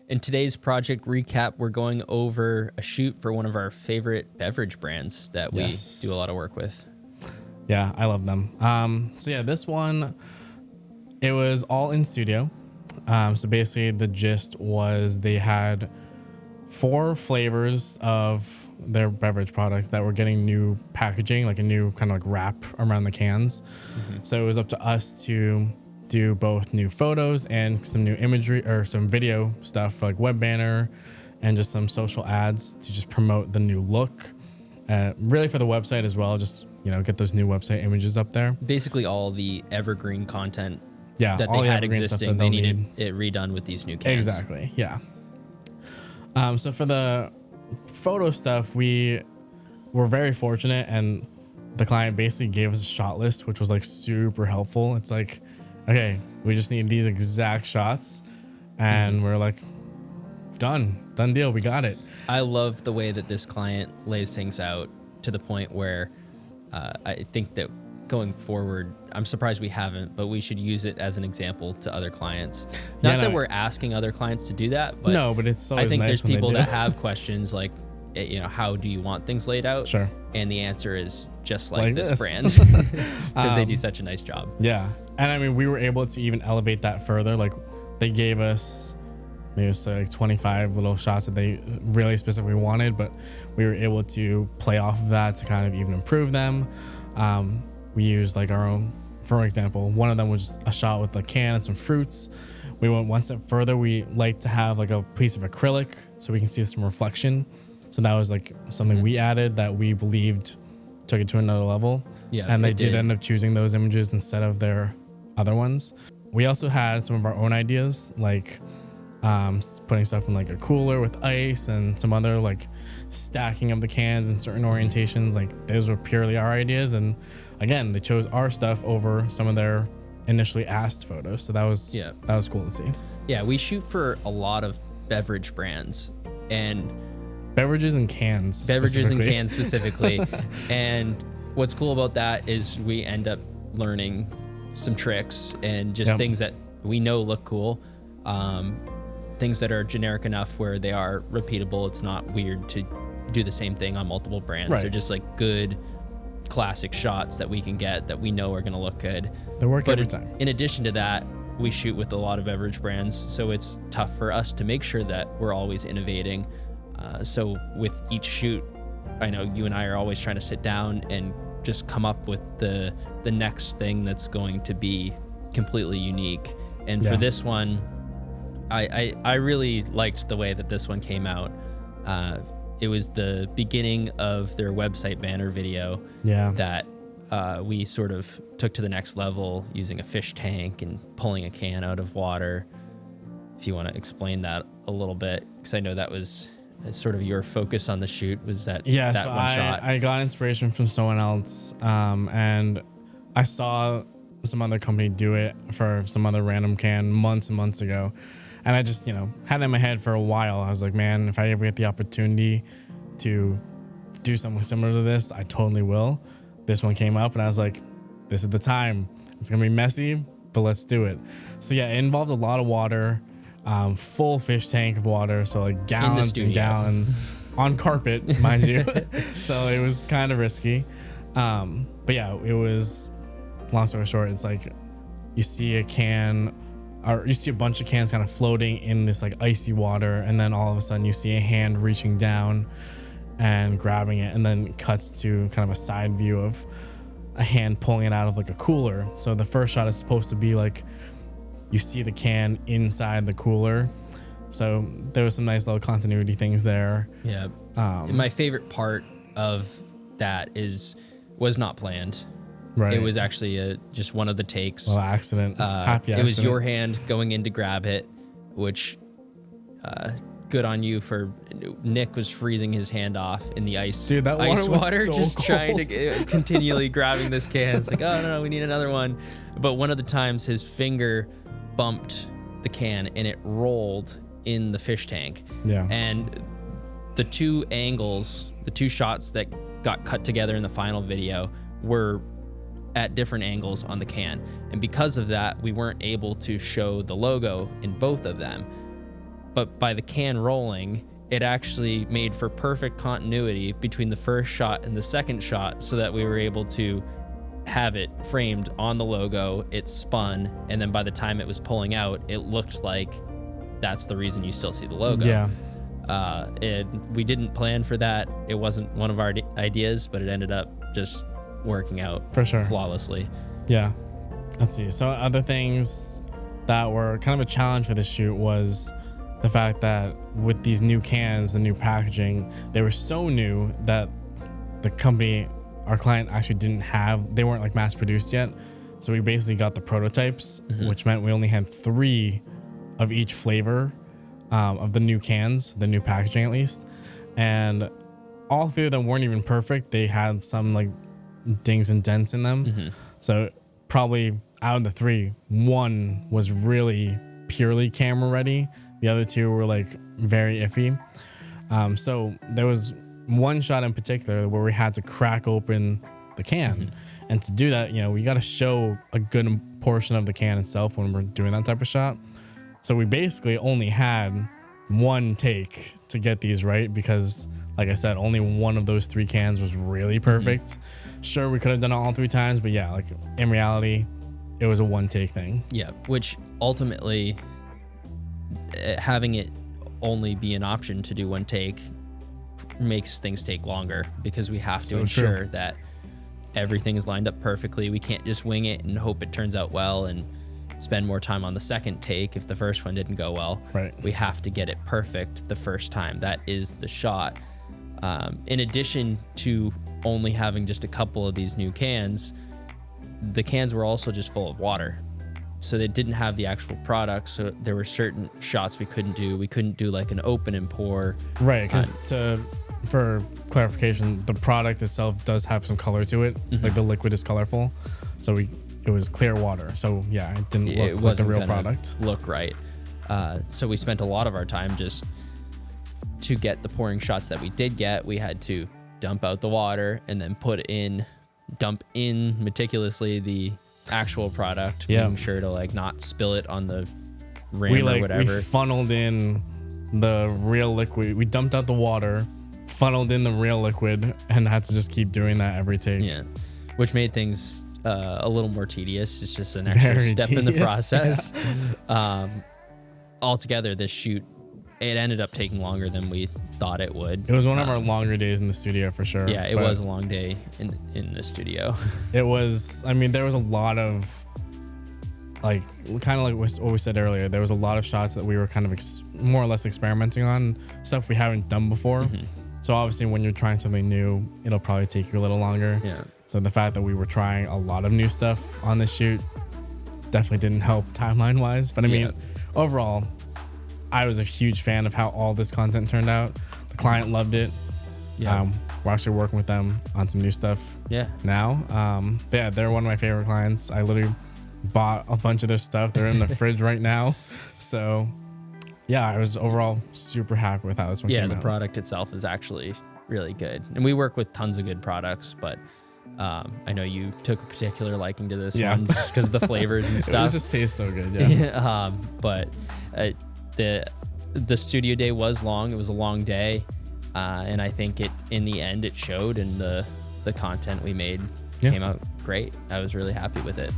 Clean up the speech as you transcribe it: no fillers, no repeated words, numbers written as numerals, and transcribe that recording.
In today's project recap, we're going over a shoot for one of our favorite beverage brands that we do a lot of work with. Yeah, I love them. So yeah, this one, it was all in studio. So basically the gist was they had 4 flavors of their beverage products that were getting new packaging, like a new kind of like wrap around the cans. So it was up to us to do both new photos and some new imagery or some video stuff like web banner and just some social ads to just promote the new look. Really for the website as well, just, get those new website images up there. Basically all the evergreen content that they had existing, they needed it redone with these new cans. Exactly, yeah. So for the photo stuff, we were very fortunate, and the client basically gave us a shot list, which was like super helpful. It's like, okay, we just need these exact shots, and we're like, done deal, we got it. I love the way that this client lays things out to the point where I think that going forward, I'm surprised we haven't, but we should use it as an example to other clients. Not that we're asking other clients to do that, but no, but it's always I think nice there's when people they do. that have questions like, how do you want things laid out? Sure. And the answer is just like this brand, because they do such a nice job. Yeah. And I mean, we were able to even elevate that further. Like they gave us maybe it's like 25 little shots that they really specifically wanted, but we were able to play off of that to kind of even improve them. We used like our own, for example, one of them was a shot with a can and some fruits. We went one step further. We like to have like a piece of acrylic so we can see some reflection. So that was like something we added that we believed took it to another level. Yeah, and they did end up choosing those images instead of their other ones. We also had some of our own ideas, like putting stuff in like a cooler with ice and some other like stacking of the cans in certain orientations. Like those were purely our ideas, and again, they chose our stuff over some of their initially asked photos. So that was cool to see. Yeah, we shoot for a lot of beverage brands and beverages and cans specifically. And what's cool about that is we end up learning some tricks and just things that we know look cool. Things that are generic enough where they are repeatable. It's not weird to do the same thing on multiple brands. Right. They're just like good classic shots that we can get that we know are going to look good. They work every time. In addition to that, we shoot with a lot of beverage brands, so it's tough for us to make sure that we're always innovating. So with each shoot, I know you and I are always trying to sit down and just come up with the next thing that's going to be completely unique. And for this one, I really liked the way that this one came out. It was the beginning of their website banner video that we sort of took to the next level using a fish tank and pulling a can out of water. If you want to explain that a little bit, because I know that was sort of your focus on the shoot, was that one shot. I got inspiration from someone else, and I saw some other company do it for some other random can months and months ago. And I just, had it in my head for a while. I was like, man, if I ever get the opportunity to do something similar to this, I totally will. This one came up and I was like, this is the time. It's going to be messy, but let's do it. So yeah, it involved a lot of water, full fish tank of water. So like gallons and gallons on carpet, mind you. So it was kind of risky. But yeah, it was, long story short, it's like you see a can, or you see a bunch of cans kind of floating in this like icy water, and then all of a sudden you see a hand reaching down and grabbing it, and then cuts to kind of a side view of a hand pulling it out of like a cooler. So the first shot is supposed to be like you see the can inside the cooler. So there was some nice little continuity things there. Yeah. My favorite part of that was not planned. Right. It was actually just one of the takes. Well, accident. Happy accident. It was your hand going in to grab it, which good on you for. Nick was freezing his hand off in the ice. Dude, that ice water, so just cold. trying to continually grabbing this can. It's like, oh no, we need another one. But one of the times his finger bumped the can and it rolled in the fish tank. Yeah. And the two angles, the two shots that got cut together in the final video were at different angles on the can. And because of that, we weren't able to show the logo in both of them. but by the can rolling, it actually made for perfect continuity between the first shot and the second shot, so that we were able to have it framed on the logo. It spun, and then by the time it was pulling out, it looked like that's the reason you still see the logo. Yeah. We didn't plan for that. It wasn't one of our ideas, but it ended up just working out For sure. flawlessly. Yeah. Let's see. So other things that were kind of a challenge for this shoot was the fact that with these new cans, the new packaging, they were so new that the company, our client, actually didn't have, they weren't like mass produced yet. So we basically got the prototypes, which meant we only had 3 of each flavor of the new cans, the new packaging at least. And all 3 of them weren't even perfect. They had some like dings and dents in them. So probably out of the 3, 1 was really purely camera ready. The other 2 were like very iffy. So there was one shot in particular where we had to crack open the can. And to do that, we got to show a good portion of the can itself when we're doing that type of shot. So we basically only had 1 take to get these right, because like I said, only one of those 3 cans was really perfect. Sure, we could have done it all 3 times, but yeah, like in reality, it was a 1 take thing. Yeah, which ultimately, having it only be an option to do 1 take makes things take longer, because we have to ensure that everything is lined up perfectly. We can't just wing it and hope it turns out well and spend more time on the second take if the first one didn't go well. Right. We have to get it perfect the first time. That is the shot. In addition to only having just a couple of these new cans, the cans were also just full of water. So they didn't have the actual product. So there were certain shots we couldn't do. We couldn't do like an open and pour. Right, because for clarification, the product itself does have some color to it. Like the liquid is colorful. So it was clear water. So yeah, it didn't look like the real product. Look right. So we spent a lot of our time just to get the pouring shots that we did get. We had to dump out the water and then dump in meticulously the actual product, making sure to like not spill it on the rim or whatever. We funneled in the real liquid. We dumped out the water, funneled in the real liquid, and had to just keep doing that every take. Yeah, which made things a little more tedious. It's just an extra step in the process. Yeah. Altogether, this shoot, it ended up taking longer than we thought it would. It was one of our longer days in the studio for sure. Yeah, it was a long day in the studio. It was, I mean, there was a lot of, like, kind of like what we said earlier, there was a lot of shots that we were kind of more or less experimenting on, stuff we haven't done before. So obviously when you're trying something new, it'll probably take you a little longer. Yeah. So the fact that we were trying a lot of new stuff on this shoot definitely didn't help timeline wise. But I mean, overall, I was a huge fan of how all this content turned out. The client loved it. Yeah. We're actually working with them on some new stuff now. But yeah, they're one of my favorite clients. I literally bought a bunch of their stuff. They're in the fridge right now. So yeah, I was overall super happy with how this one came out. Yeah, the product itself is actually really good. And we work with tons of good products, but I know you took a particular liking to this one just because of the flavors and stuff. It just tastes so good, yeah. But the studio day was long. It was a long day. And I think in the end it showed, and the content we made came out great. I was really happy with it.